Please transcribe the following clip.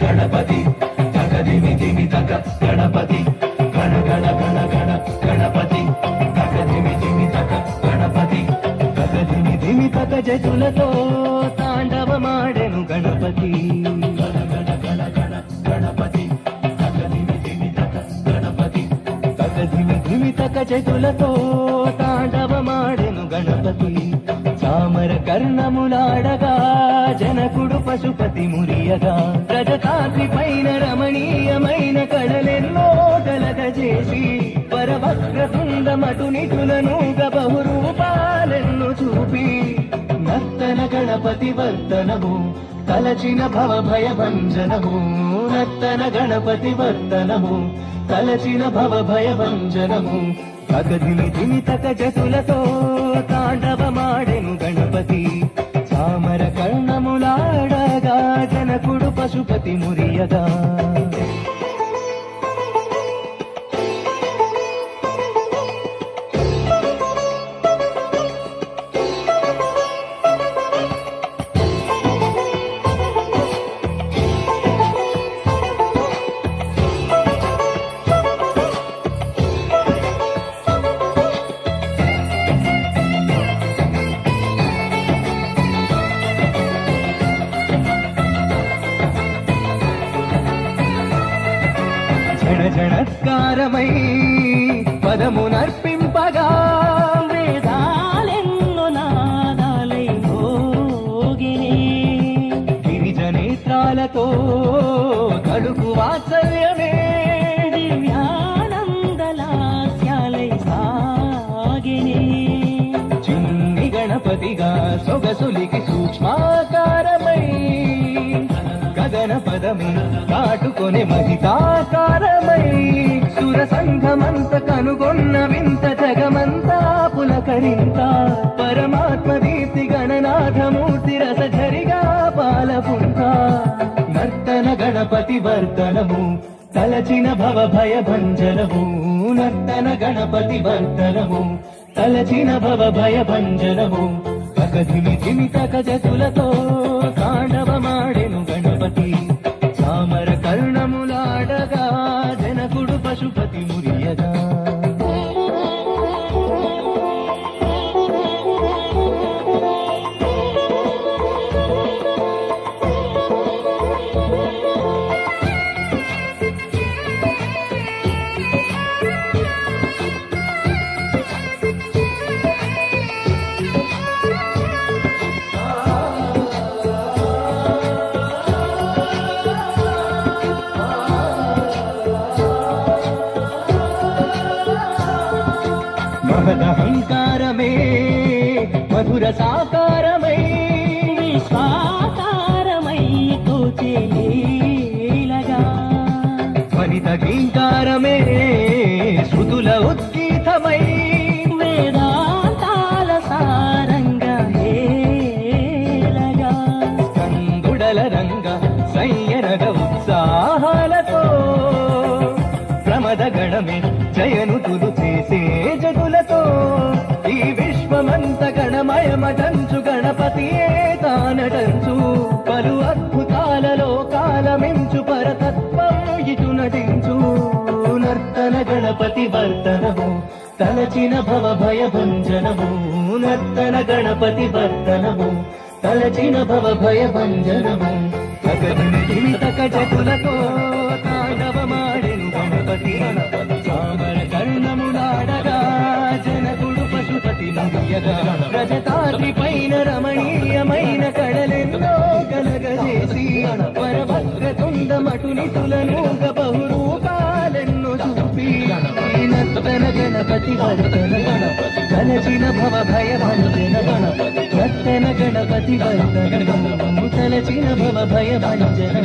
గణపతి తగదిమి దిమి తగ గణపతి గణ గణ గణ గణ గణపతి తగదిమి దిమి తగ గణపతి తగదిమి దిమి తగ జతులతో తాండవమాడెను గణపతి గణ గణ గణ గణ గణపతి తగదిమి దిమి తగ గణపతి తగదిమి దిమి తగ జతులతో తాండవమాడెను గణపతి చామర కర్ణములాడగా జనకుడు పశుపతి మురియగా రజతాద్రి పైన రమణీయమైన కళలెన్నో కలగజేసి పరవక్రతుండమటు నిధులను బహురూపాలెన్ను చూపి నర్తన గణపతి వర్తనము తలచిన భవ భయ భంజనము నర్తన గణపతి వర్తనము తలచిన భవ భయ భంజనము తగదిమి దిమి తగ జతులతో తాండవమాడెను గణపతి చామర కర్ణములాడగా జనకుడు పశుపతి మురియగా జనత్కారమై పదమునర్పింపగా వేదాలెన్నో నాదాలై భోగిని గిరిజనేత్రాలతో కడుపు వాత్సల్యమే దివ్యానందలాస్యాలై సాగిని చిన్ని గణపతిగా సొగసులికి సూక్ష్మాకారమై గగన పదమే కాటుకొనే మహితాకారమై సుర సంఘమంత కనుగొన్న వింత జగమంతా పులకరింత పరమాత్మ దీప్తి గణనాథమూర్తి రసఝరిగా పాలపుంత నర్తన గణపతి వర్తనము తలచిన భవ భయ భంజనము నర్తన గణపతి వర్తనము తలచిన భవ భయ భంజనము తగదిమి దిమి తగ జతులతో తాండవమాడెను గణపతి చామర కర్ణములాడగా జనకుడు పశుపతి మురియగా మహదహంకారమే మధుర సాకారమై విశ్వాకారమై తోచేలీలగా వనిత గీంకారమే శృతుల ఉద్గీతమై వేదాంతాల సారంగా హేలగా కంగుడల రంగ సంయనగ ఉత్సాహాలతో ప్రమద గణమే జయనుతులు చేసే జగులతో ఈ విశ్వమంత గణమయమటంచు గణపతియే తానటంచు పలు అద్భుతాలలో కాలమించు పరతత్వం ఇటు నటించు నర్తన గణపతి వర్తనము తలచిన భవ భయ భంజనము నర్తన గణపతి వర్తనము తలచిన భవ భయ భంజనము తగదిమి తగ జతులతో తాండవమాడెను గణపతి చామర కర్ణములాడగా జనకుడు పశుపతి మురియగా రజతాద్రి పైన రమణీయమైన కళలెన్నో కలగజేసి పరభద్రతుండమటు నితులను బహురూపాలెన్నో చూపి నర్తన గణపతి వర్తన తలచిన భవ భయ భంజన నర్తన గణపతి వర్తన తలచిన భవ భయ భంజన